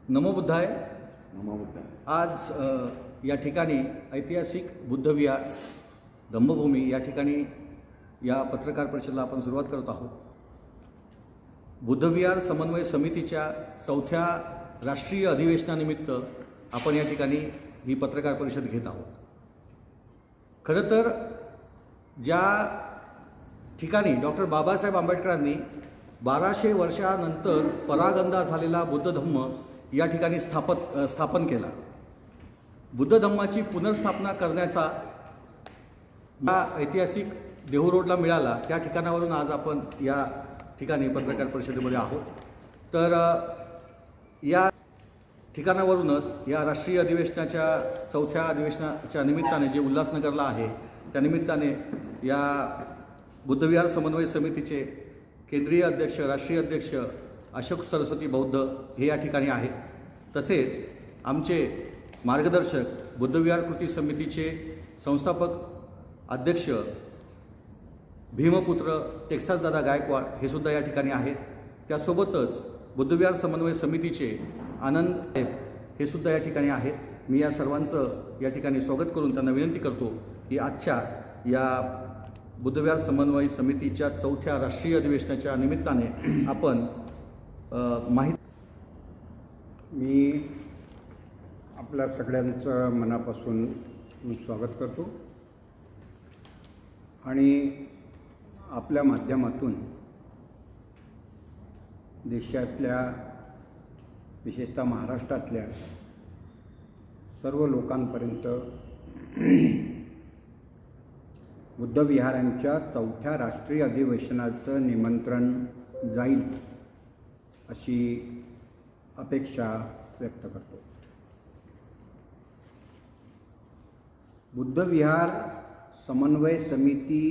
नमो बुद्धाय। नमो बुद्धाय। आज या ठिकाणी ऐतिहासिक बुद्धविहार धम्मभूमी या ठिकाणी या पत्रकार परिषदेला आपण सुरुवात करत आहोत। बुद्धविहार समन्वय समितीच्या 4थ्या राष्ट्रीय अधिवेशनानिमित्त आपण या ठिकाणी ही पत्रकार परिषद घेत आहोत। खरं तर ज्या ठिकाणी डॉक्टर बाबासाहेब आंबेडकरांनी 1200 वर्षानंतर परागंदा झालेला बुद्ध धम्म या ठिकाणी स्थापन केला, बुद्ध धम्माची पुनर्स्थापना करण्याचा हा ऐतिहासिक देहू रोडला मिळाला, त्या ठिकाणावरून आज आपण या ठिकाणी पत्रकार परिषदेमध्ये आहोत। तर या ठिकाणावरूनच या राष्ट्रीय अधिवेशनाच्या 4थ्या अधिवेशनाच्या निमित्ताने जे उल्हासनगरला आहे त्या निमित्ताने या बुद्धविहार समन्वय समितीचे केंद्रीय अध्यक्ष राष्ट्रीय अध्यक्ष अशोक सरस्वती बौद्ध हे या ठिकाणी आहेत। तसेच आमचे मार्गदर्शक बुद्धविहार कृती समितीचे संस्थापक अध्यक्ष भीमपुत्र टेक्सास दादा गायकवाड हे सुद्धा या ठिकाणी आहेत। त्यासोबतच बुद्धविहार समन्वय समितीचे आनंद हे सुद्धा या ठिकाणी आहेत। मी या सर्वांचं या ठिकाणी स्वागत करून त्यांना विनंती करतो की आजच्या या बुद्धविहार समन्वय समितीच्या 4थ्या राष्ट्रीय अधिवेशनाच्या निमित्ताने आपण मी आपल्या सगळ्यांचं मनापासून स्वागत करतो आणि आपल्या माध्यमातून देशातल्या विशेषतः महाराष्ट्रातल्या सर्व लोकांपर्यंत बुद्धविहारांच्या 4थ्या राष्ट्रीय अधिवेशनाचं निमंत्रण जाईल अशी अपेक्षा व्यक्त करतो। बुद्धविहार समन्वय समिती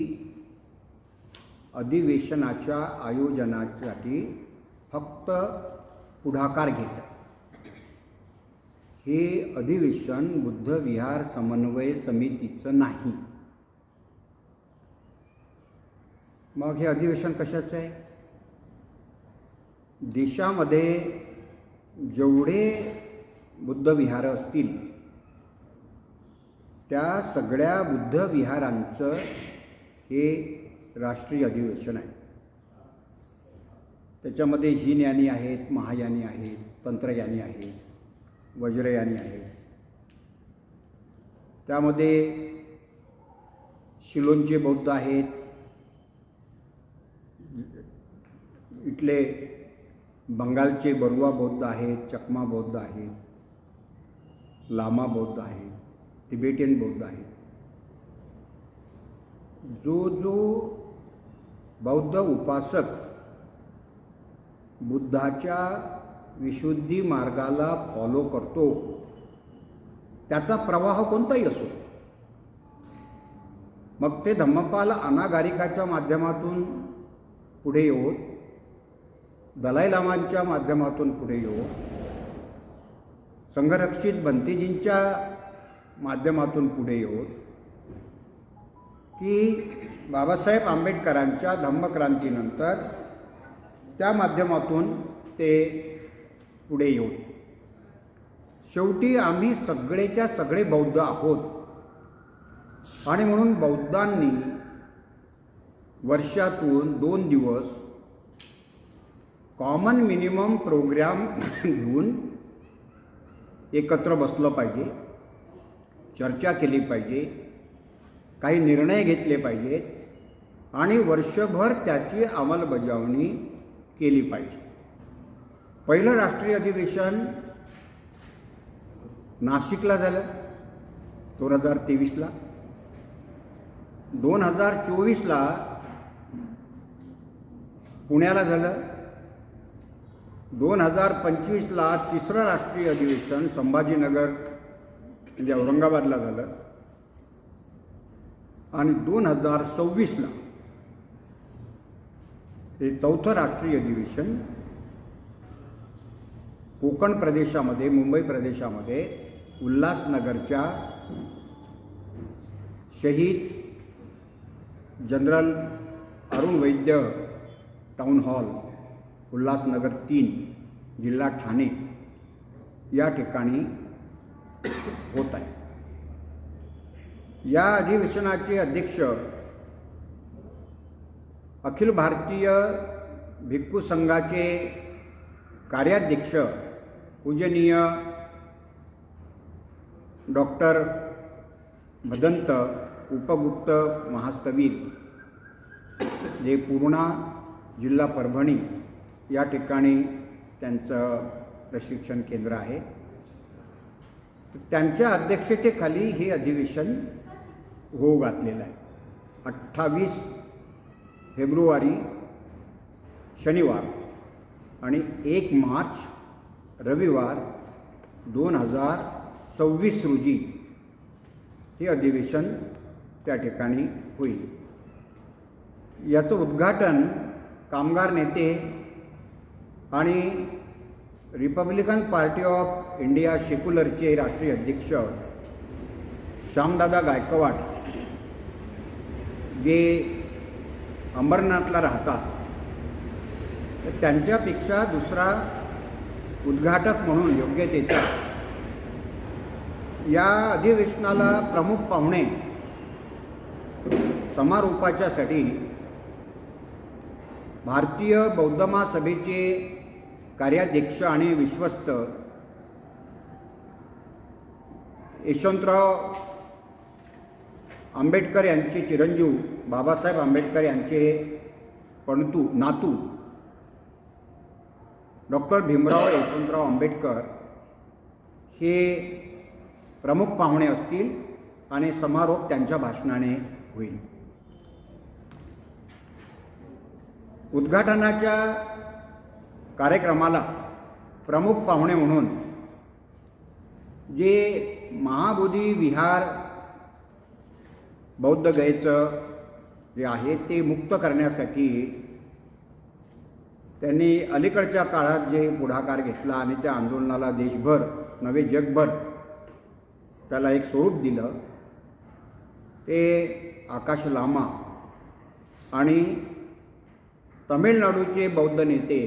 अधिवेशनाच्या आयोजनासाठी फक्त पुढाकार घेत आहे। हे अधिवेशन बुद्धविहार समन्वय समितीचं नाही। मग हे अधिवेशन कशाचं आहे? देशामध्ये जेवढे बुद्धविहार असतील त्या सगळ्या बुद्धविहारांचं हे राष्ट्रीय अधिवेशन आहे। त्याच्यामध्ये हीनयानी आहेत, महायानी आहेत, तंत्रयानी आहेत, वज्रयानी आहेत। त्यामध्ये शिलोंचे बौद्ध आहेत, इथले बंगालचे बरुआ बौद्ध आहेत, चकमा बौद्ध आहेत, लामा बौद्ध आहेत, तिबेटियन बौद्ध आहेत। जो बौद्ध उपासक बुद्धाच्या विशुद्धी मार्गाला फॉलो करतो त्याचा प्रवाह कोणताही असो, मग ते धम्मपाल अनागारिकाच्या माध्यमातून पुढे येवो, दलाई लामांच्या माध्यमातून पुढे येवो, संघरक्षित बंतेजींच्या माध्यमातून पुढे येवो, की बाबासाहेब आंबेडकरांच्या धम्मक्रांतीनंतर त्या माध्यमातून ते पुढे येऊ। शेवटी आम्ही सगळेच्या सगळे बौद्ध आहोत आणि म्हणून बौद्धांनी वर्षातून 2 दिवस कॉमन मिनिमम प्रोग्राम घेऊन एकत्र बसलं पाहिजे, चर्चा केली पाहिजे, काही निर्णय घेतले पाहिजेत आणि वर्षभर त्याची अंमलबजावणी केली पाहिजे। पहिलं राष्ट्रीय अधिवेशन नाशिकला झालं 2023ला, 2024ला पुण्याला झालं, 2025ला तिसरं राष्ट्रीय अधिवेशन संभाजीनगर म्हणजे औरंगाबादला झालं आणि 2026ला हे 4थं राष्ट्रीय अधिवेशन कोकण प्रदेशामध्ये मुंबई प्रदेशामध्ये उल्हासनगरच्या शहीद जनरल अरुण वैद्य टाउन हॉल उल्हासनगर 3 जिल्हा ठाणे या ठिकाणी होत आहे. या अधिवेशनाचे अध्यक्ष अखिल भारतीय भिक्खू संघाचे कार्याध्यक्ष पूजनीय डॉक्टर भदंत उपगुप्त महास्तवीर, जे पूर्णा जिल्हा परभणी या ठिकाणी त्यांचं प्रशिक्षण केंद्र आहे, त्यांच्या अध्यक्षतेखाली हे अधिवेशन होऊ घातलेलं आहे. 28 फेब्रुवारी शनिवार आणि 1 मार्च रविवार 2026 रोजी हे अधिवेशन त्या ठिकाणी होईल. याचं उद्घाटन कामगार नेते आणि रिपब्लिकन पार्टी ऑफ इंडिया सेक्युलरचे राष्ट्रीय अध्यक्ष श्यामदादा गायकवाड, जे अंबरनाथला राहतात, तर त्यांच्यापेक्षा दुसरा उद्घाटक म्हणून योग्यतेचा या अधिवेशनाला प्रमुख पाहुणे समारोपाच्यासाठी भारतीय बौद्ध महासभेचे कार्याध्यक्ष आणि विश्वस्त यशवंतराव आंबेडकर यांचे चिरंजीव बाबासाहेब आंबेडकर यांचे नातू डॉक्टर भीमराव यशवंतराव आंबेडकर हे प्रमुख पाहुणे असतील आणि समारोप त्यांच्या भाषणाने होईल. उद्घाटनाच्या कार्यक्रमाला प्रमुख पाहुणे म्हणून जे महाबोधी विहार बौद्ध गयेचं जे आहे ते मुक्त करण्यासाठी त्यांनी अलीकडच्या काळात जे पुढाकार घेतला आणि त्या आंदोलनाला देशभर नव्हे जगभर त्याला एक स्वरूप दिलं, ते आकाश लामा आणि तमिळनाडूचे बौद्ध नेते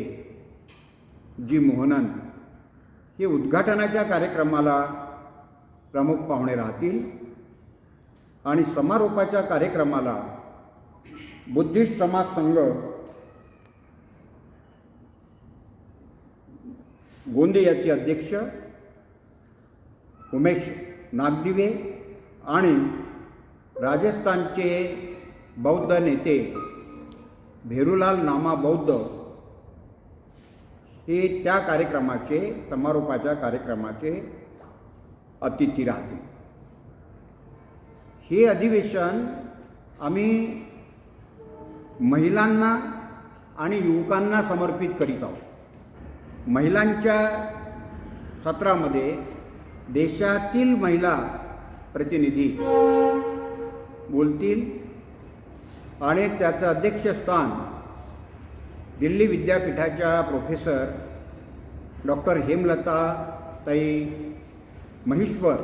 जी मोहनन हे उद्घाटनाच्या कार्यक्रमाला प्रमुख पाहुणे राहतील आणि समारोपाच्या कार्यक्रमाला बुद्धिस्ट समाज संघ गोंदियाचे अध्यक्ष उमेश नागदिवे आणि राजस्थानचे बौद्ध नेते भेरूलाल नामा बौद्ध हे त्या कार्यक्रमाचे समारोपाच्या कार्यक्रमाचे अतिथी राहतील. हे अधिवेशन आम्ही महिलांना आणि युवकांना समर्पित करीत आहोत. महिलांच्या सत्रामध्ये देशातील महिला प्रतिनिधी बोलतील आणि त्याचं अध्यक्षस्थान दिल्ली विद्यापीठाच्या प्रोफेसर डॉक्टर हेमलताताई महेश्वर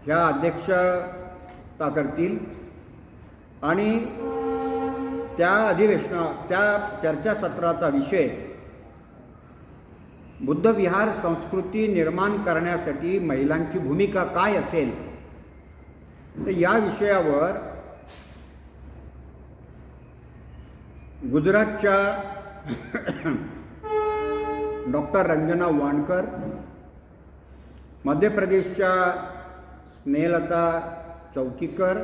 ह्या अध्यक्षता करतील आणि त्या चर्चासत्राचा विषय बुद्धविहार संस्कृती निर्माण करण्यासाठी महिलांची भूमिका काय असेल, तर या विषयावर गुजरातच्या डॉक्टर रंजना वाणकर, मध्य प्रदेशच्या स्नेहलता चौकीकर,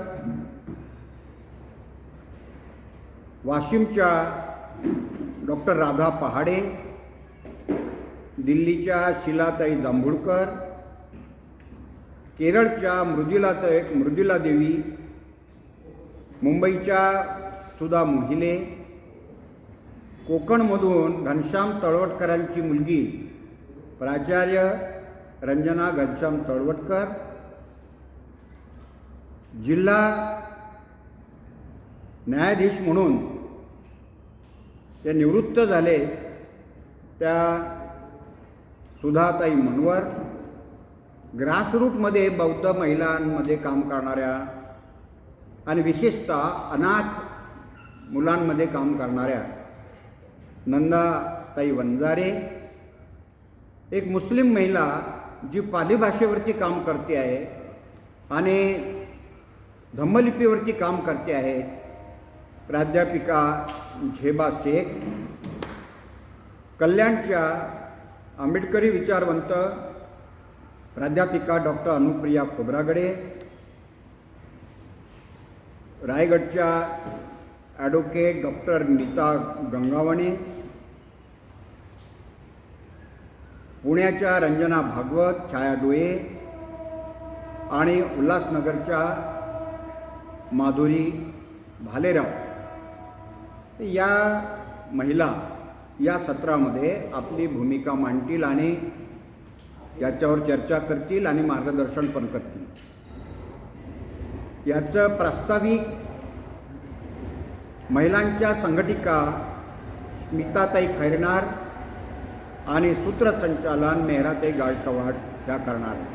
वाशिमच्या डॉक्टर राधा पहाडे, दिल्लीच्या शिलाताई जांभूळकर, केरळच्या मृदुला देवी, मुंबईच्या सुधा मोहिले, कोकणमधून घनश्याम तळवटकरांची मुलगी प्राचार्य रंजना घनश्याम तळवटकर, जिल्हा न्यायाधीश म्हणून ते निवृत्त झाले त्या सुधाताई मनवर, ग्रासरूटमध्ये बौद्ध महिलांमध्ये काम करणाऱ्या आणि विशेषतः अनाथ मुलांमध्ये काम करणाऱ्या नंदाताई वंजारे, एक मुस्लिम महिला जी पाली भाषेवरती काम करते आहे आणि धम्मलिपीवरती काम करते आहे, प्राध्यापिका झेबा शेख, कल्याणच्या आंबेडकरी विचारवंत प्राध्यापिका डॉक्टर अनुप्रिया खोब्रागडे, रायगडच्या ॲडव्होकेट डॉक्टर नीता गंगावणे, पुण्याच्या रंजना भागवत, छाया डोये आणि उल्हासनगरच्या माधुरी भालेराव या महिला या सत्रामध्ये आपली भूमिका मांडतील आणि याच्यावर चर्चा करतील आणि मार्गदर्शन पण करतील. याचं प्रास्ताविक महिलांच्या संघटिका स्मिताताई खैरनार आणि सूत्रसंचालन मेहराताई गायकवाड ह्या करणार आहेत.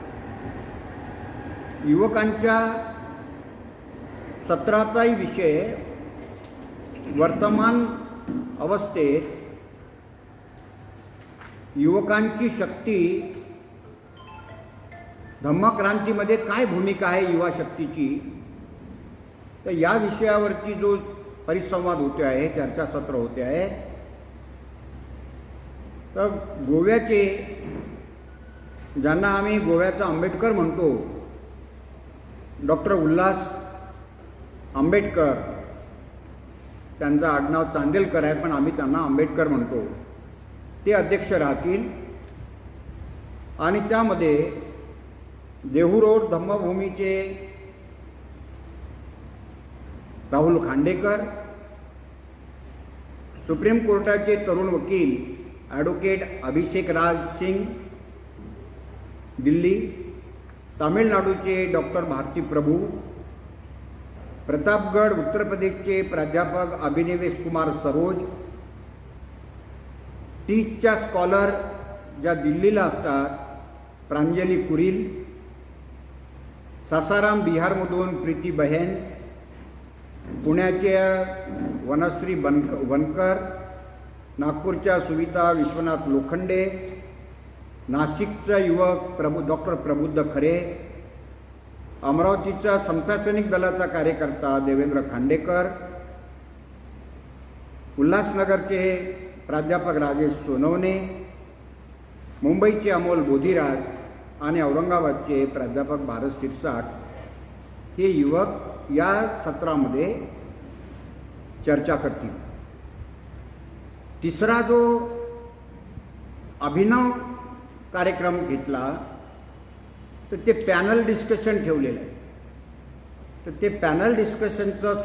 युवकांच्या सत्राचाही विषय वर्तमान अवस्थेत युवकांची शक्ती, धम्मक्रांतीमध्ये काय भूमिका आहे युवा शक्तीची, तर या विषयावरती जो परिसंवाद होते आहे, चर्चासत्र होते आहे. तर गोव्याचे, ज्यांना आम्ही गोव्याचा आंबेडकर म्हणतो, डॉक्टर उल्हास आंबेडकर, त्यांचं आडनाव चांदेलकर आहे पण आम्ही त्यांना आंबेडकर म्हणतो, ते अध्यक्ष राहतील. आणि त्यामध्ये देहू धम्मभूमीचे राहुल खांडेकर, सुप्रीम कोर्टाचे तरुण वकील ॲडव्होकेट अभिषेक राज सिंग दिल्ली, तामिळनाडूचे डॉक्टर भारती प्रभू, प्रतापगड उत्तर प्रदेशचे प्राध्यापक अभिनिवेश कुमार सरोज, टीचच्या स्कॉलर ज्या दिल्लीला असतात प्रांजली कुरील, सासाराम बिहारमधून प्रीती बहेन, पुण्याच्या वनश्री वनकर, नागपूरच्या सुविता विश्वनाथ लोखंडे, नाशिकचा युवक डॉक्टर प्रबुद्ध खरे, अमरावतीचा समता सैनिक दलाचा कार्यकर्ता देवेंद्र खांडेकर, उल्हासनगरचे प्राध्यापक राजेश सोनवणे, मुंबईचे अमोल बोधीराज आणि औरंगाबादचे प्राध्यापक भारत शिरसाट हे युवक या सत्रामध्ये चर्चा करतील. तिसरा जो अभिनव कार्यक्रम घेतला तर ते पॅनल डिस्कशन ठेवलेलं आहे. तर ते पॅनल डिस्कशनचं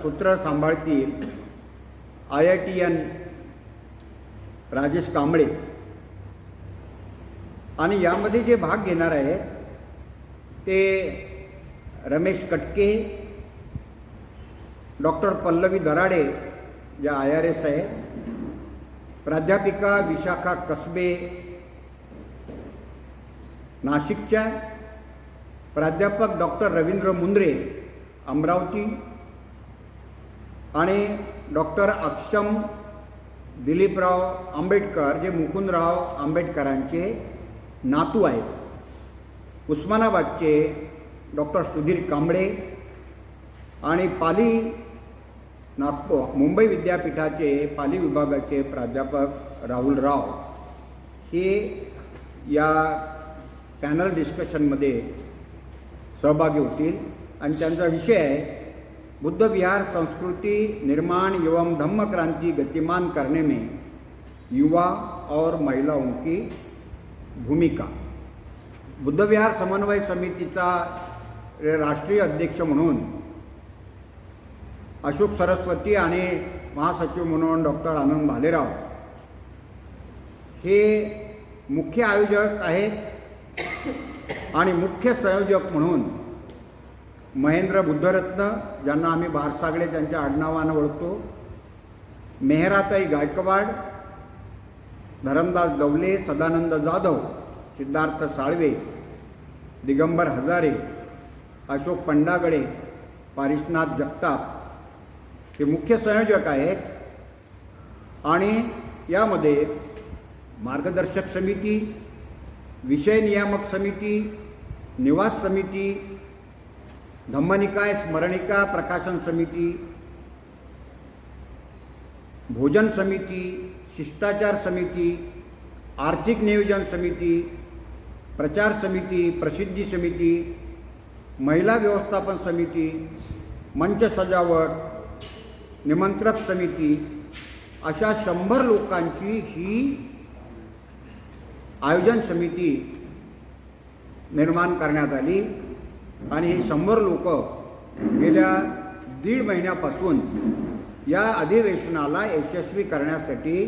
सूत्र सांभाळतील IITian राजेश कांबळे. आणि यामध्ये जे भाग घेणार आहेत ते रमेश कटके, डॉक्टर पल्लवी दराडे ज्या IRS आहे, प्राध्यापिका विशाखा कसबे नाशिकच्या, प्राध्यापक डॉक्टर रवींद्र मुंद्रे अमरावती आणि डॉक्टर अक्षम दिलीपराव आंबेडकर जे मुकुंदराव आंबेडकरांचे नातू आहेत, उस्मानाबादचे डॉक्टर सुधीर कांबळे आणि पाली मुंबई विद्यापीठाचे पाली विभागाचे प्राध्यापक राहुल राव हे या पॅनल डिस्कशनमध्ये सहभागी होतील. आणि त्यांचा विषय आहे बुद्ध विहार संस्कृति निर्माण एवं धम्म क्रांति गतिमान करने में युवा और महिलाओं की भूमिका. बुद्ध विहार समन्वय समितीचा राष्ट्रीय अध्यक्ष म्हणून अशोक सरस्वती आणि महासचिव म्हणून डॉक्टर आनंद भालेराव हे मुख्य आयोजक आहेत. आणि मुख्य संयोजक म्हणून महेंद्र बुद्धरत्न, ज्यांना आम्ही बारसागडे त्यांच्या आडनावानं ओळखतो, मेहराताई गायकवाड, धरमदास डवले, सदानंद जाधव, सिद्धार्थ साळवे, दिगंबर हजारे, अशोक पंडागडे, पारिशनाथ जगताप हे मुख्य संयोजक आहेत. आणि यामध्ये मार्गदर्शक समिती, विषय नियामक समिती, निवास समिती, धम्मनिकाय स्मरणिका प्रकाशन समिती, भोजन समिती, शिष्टाचार समिती, आर्थिक नियोजन समिती, प्रचार समिती, प्रसिद्धी समिती, महिला व्यवस्थापन समिती, मंच सजावट, निमंत्रक समिती, अशा 100 लोकांची ही आयोजन समिती निर्माण करण्यात आली आणि ही 100 लोक गेल्या 1.5 महिन्यापासून या अधिवेशनाला यशस्वी करण्यासाठी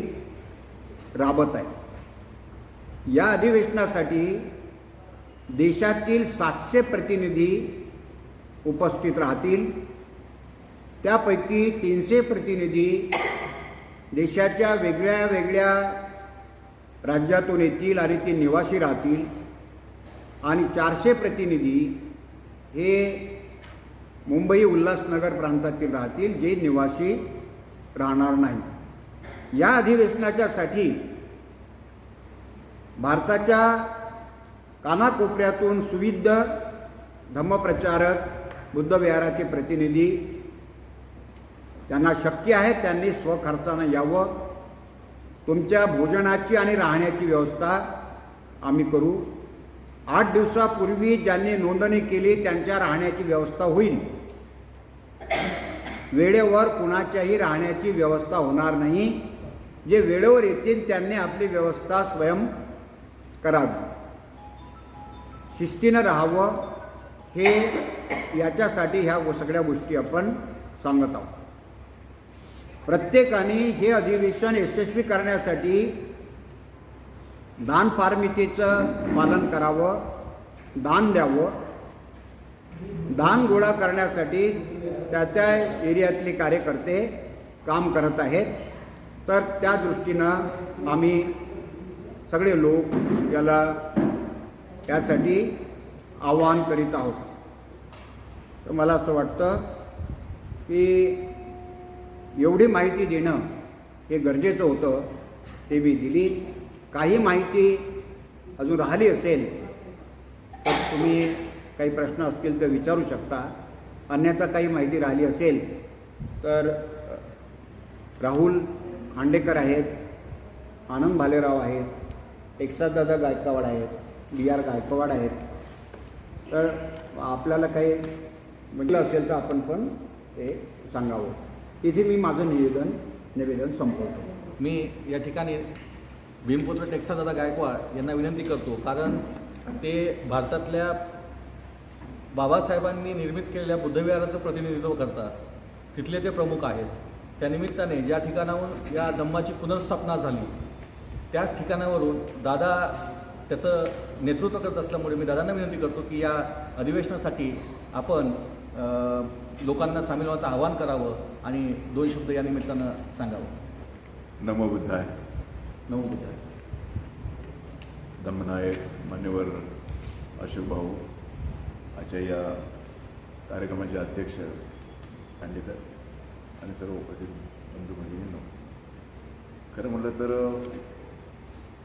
राबत आहे। या अधिवेशनासाठी देशातील 700 प्रतिनिधी उपस्थित राहतील। त्यापैकी 300 प्रतिनिधी देशाच्या वेगळ्या वेगळ्या राज्यातून येतील आणि ते निवासी राहतील आणि 400 प्रतिनिधी हे मुंबई उल्हासनगर प्रांतातील राहतील, जे निवासी राहणार नाही। या अधिवेशनाच्यासाठी भारताच्या कानाकोपऱ्यातून सुविध धम्मप्रचारक, बुद्धविहाराचे प्रतिनिधी, त्यांना शक्य आहे त्यांनी स्वखर्चानं यावं। तुमच्या भोजनाची आणि राहण्याची व्यवस्था आम्ही करू। 8 दिवसापूर्वी ज्यांनी नोंदणी केली त्यांच्या राहण्याची व्यवस्था होईल। वेळेवर कुणाच्याही राहण्याची व्यवस्था होणार नाही। जे वेळेवर येतील त्यांनी आपली व्यवस्था स्वयं करावी। शिस्तीनं राहावं, हे याच्यासाठी ह्या सगळ्या गोष्टी आपण सांगत आहोत। प्रत्येकाने हे अधिवेशन यशस्वी करण्यासाठी दान पारमितेचं पालन करावं, दान द्यावं। दान गोळा करण्यासाठी त्या एरियातले कार्यकर्ते काम करत आहेत, तर त्या दृष्टीनं आम्ही सगळे लोक यासाठी आवाहन करीत आहोत। तर मला असं वाटतं की एवढी माहिती देणं हे गरजेचं होतं, ते मी दिली। काही माहिती अजून राहिली असेल तर तुम्ही काही प्रश्न असतील तर विचारू शकता, अन्यथा काही माहिती राहिली असेल तर राहुल खांडेकर आहेत, आनंद भालेराव आहेत, एकसादादा गायकवाड आहेत, BR गायकवाड आहेत, तर आपल्याला काही म्हटलं असेल तर आपण पण ते सांगावं। इथे मी माझं निवेदन संपवतो। मी या ठिकाणी भीमपुत्र टेक्सादादा गायकवाड यांना विनंती करतो, कारण ते भारतातल्या बाबासाहेबांनी निर्मित केलेल्या बुद्धविहाराचं प्रतिनिधित्व करतात, तिथले ते प्रमुख आहेत। त्या निमित्ताने ज्या ठिकाणाहून या धम्माची पुनर्स्थापना झाली त्याच ठिकाणावरून दादा त्याचं नेतृत्व करत असल्यामुळे मी दादांना विनंती करतो की या अधिवेशनासाठी आपण लोकांना सामील व्हायचं आवाहन करावं आणि 2 शब्द या निमित्तानं सांगावं। नमो बुद्धाय। नमो बुद्धाय। धम्मनायक मान्यवर अशोक भाऊ, आजच्या या कार्यक्रमाचे अध्यक्ष खांडेकर आणि सर्व उपस्थित बंधू भगिनींनो, खरं म्हटलं तर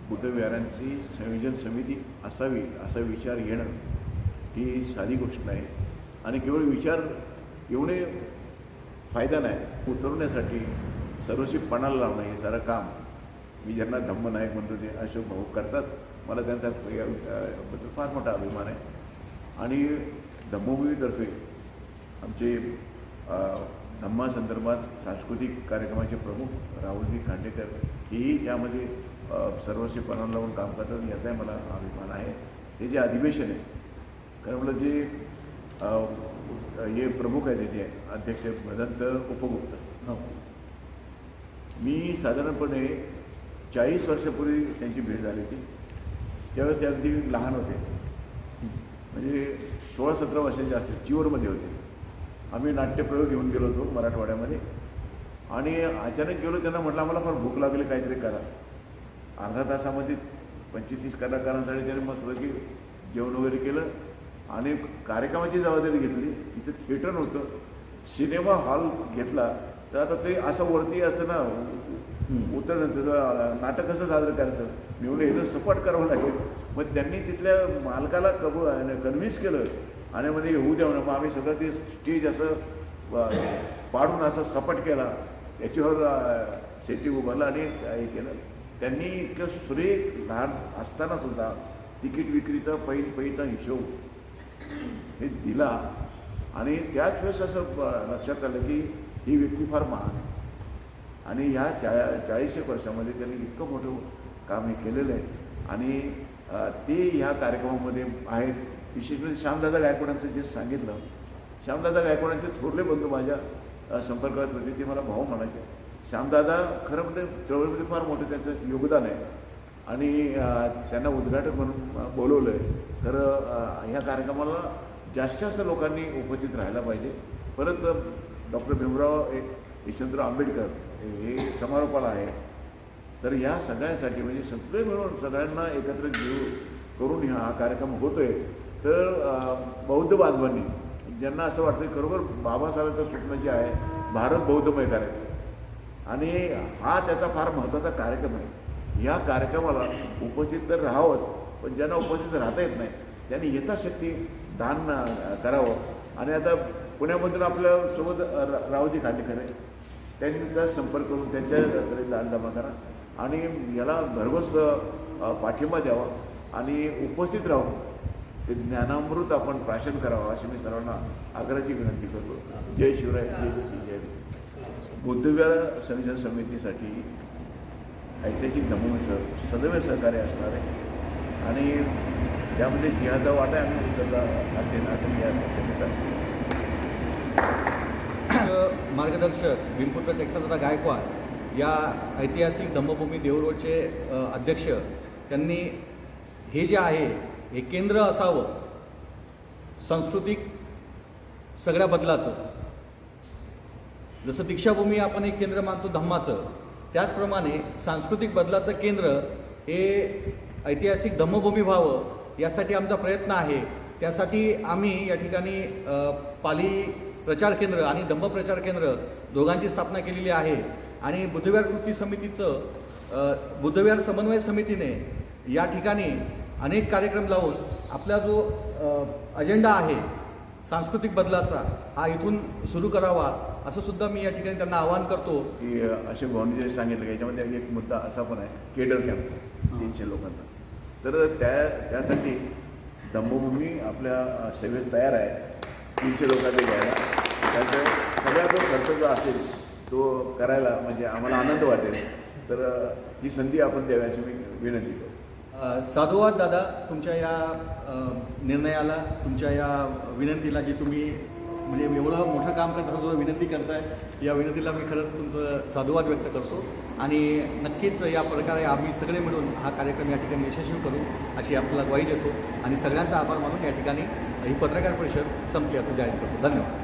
बुद्धविहारांची संयोजन समिती असावी असा विचार येणं ही साधी गोष्ट नाही आणि केवळ विचार येऊने फायदा नाही, उतरवण्यासाठी सर्वस्वी पणाला लावणं हे सारं काम मी ज्यांना धम्मनायक म्हणतो ते अशोक भाऊ करतात। मला त्यांच्याबद्दल फार मोठा अभिमान आहे आणि धम्मभूमीतर्फे आमचे धम्मासंदर्भात सांस्कृतिक कार्यक्रमाचे प्रमुख राहुलजी खांडेकर हेही त्यामध्ये सर्वस्वी पणाला लावून काम करतात, याचाही मला अभिमान आहे। हे जे अधिवेशन आहे, खरं म्हटलं जे हे प्रमुख आहे त्याचे अध्यक्ष भदंत उपगुप्त, मी साधारणपणे 40 वर्षापूर्वी त्यांची भेट झाली होती। त्यावेळेस ते अगदी लहान होते, म्हणजे 16-17 वर्षाचे असतील, चिवरमध्ये होते। आम्ही नाट्यप्रयोग घेऊन गेलो होतो मराठवाड्यामध्ये आणि अचानक गेलो, त्यांना म्हटलं आम्हाला फार भूक लागली, काहीतरी करा। अर्धा तासामध्ये 25-30 कलाकारांसाठी त्यांनी मस्तपैकी जेवण वगैरे केलं आणि कार्यक्रमाची जबाबदारी घेतली। तिथे थिएटर नव्हतं, सिनेमा हॉल घेतला। तर आता ते असं वरती असतं ना उतर तुझं नाटक कसं साजरं करायचं मी म्हणलं हे तर सपाट करावं लागेल. मग त्यांनी तिथल्या मालकाला कन्व्हिन्स केलं आणि मध्ये होऊ द्या म्हणून. मग आम्ही सगळं ते स्टेज असं पाडून असं सपाट केला, याच्यावर सेटिंग उभारलं आणि हे केलं. त्यांनी इतकं सुरेख लहान असताना सुद्धा तिकीट विक्रीचा पैचा हिशोब हे दिला. आणि त्याच वेळेस असं लक्षात आलं की ही व्यक्ती फार महान आहे आणि ह्या 40 वर्षामध्ये त्यांनी इतकं मोठं काम हे केलेलं आहे. आणि ते ह्या कार्यक्रमामध्ये आहेत. विशेष म्हणजे श्यामदादा गायकवाडांचं जे सांगितलं, श्यामदादा गायकवाडांचे थोरले बंधू माझ्या संपर्कात होते, ते मला भाऊ म्हणायचे. श्यामदादा खरं म्हणजे चळवळीमध्ये फार मोठं त्यांचं योगदान आहे आणि त्यांना उद्घाटक म्हणून बोलवलं आहे. तर ह्या कार्यक्रमाला जास्त लोकांनी उपस्थित राहायला पाहिजे. परत डॉक्टर भीमराव यशवंतराव आंबेडकर हे समारोपाला आहे. तर ह्या सगळ्यांसाठी म्हणजे सगळे मिळून सगळ्यांना एकत्र करून हा कार्यक्रम होतो आहे. तर बौद्ध बांधवांनी ज्यांना असं वाटतं की खरोखर बाबासाहेबांचं स्वप्न जे आहे भारत बौद्धमय करायचं आणि हा त्याचा फार महत्त्वाचा कार्यक्रम आहे. या कार्यक्रमाला उपस्थित तर राहावं, पण ज्यांना उपस्थित राहता येत नाही त्यांनी यथाशक्ती दान करावं. आणि आता पुण्यामधून आपल्यासोबत रावजी खांडेकर आहे, त्यांचा संपर्क करून त्यांच्याकडे दान जमा करा आणि याला भरघोस पाठिंबा द्यावा आणि उपस्थित राहून ते ज्ञानामृत आपण प्राशन करावं अशी मी सर्वांना आग्रहाची विनंती करतो. जय शिवराय, जय जय. बुद्धविहार संविधान समितीसाठी ऐतिहासिक नमुन्याचं सदैव सहकार्य असणार आहे आणि त्यामध्ये सिंहाचा वाटा आम्ही उचलला असेल असं मी या सांगतो. मार्गदर्शक भीमपुत्र टेक्सादादा गायकवाड या ऐतिहासिक धम्मभूमी देऊळचे अध्यक्ष, त्यांनी हे जे आहे हे केंद्र असावं सांस्कृतिक सगळ्या बदलाचं. जसं दीक्षाभूमी आपण एक केंद्र मानतो धम्माचं, त्याचप्रमाणे सांस्कृतिक बदलाचं केंद्र हे ऐतिहासिक धम्मभूमी व्हावं यासाठी आमचा प्रयत्न आहे. त्यासाठी आम्ही या ठिकाणी पाली प्रचार केंद्र आणि धम्म प्रचार केंद्र दोघांची स्थापना केलेली आहे. आणि बुद्धविहार कृती समितीचं बुद्धविहार समन्वय समितीने या ठिकाणी अनेक कार्यक्रम लावून आपला जो अजेंडा आहे सांस्कृतिक बदलाचा हा इथून सुरू करावा असं सुद्धा मी या ठिकाणी त्यांना आवाहन करतो. की अशोक भाऊंनी जे सांगितलं की याच्यामध्ये एक मुद्दा असा पण आहे केडर कॅम्प 300 लोकांचा. तर त्यासाठी धम्मभूमी आपल्या सेवेत तयार आहे 300 लोकांचे घ्यायला. त्याचा सगळा जो खर्च जो असेल तो करायला म्हणजे आम्हाला आनंद वाटेल. तर ही संधी आपण द्यावी अशी मी विनंती करतो. साधुवाद दादा तुमच्या या निर्णयाला, तुमच्या या विनंतीला, जी तुम्ही म्हणजे एवढं मोठं काम करता जो विनंती करताय या विनंतीला मी खरंच तुमचं साधुवाद व्यक्त करतो. आणि नक्कीच या प्रकारे आम्ही सगळे मिळून हा कार्यक्रम या ठिकाणी यशस्वी करू अशी आपल्याला ग्वाही देतो आणि सगळ्यांचा आभार मानून या ठिकाणी ही पत्रकार परिषद संपली असं जाहीर करतो. धन्यवाद.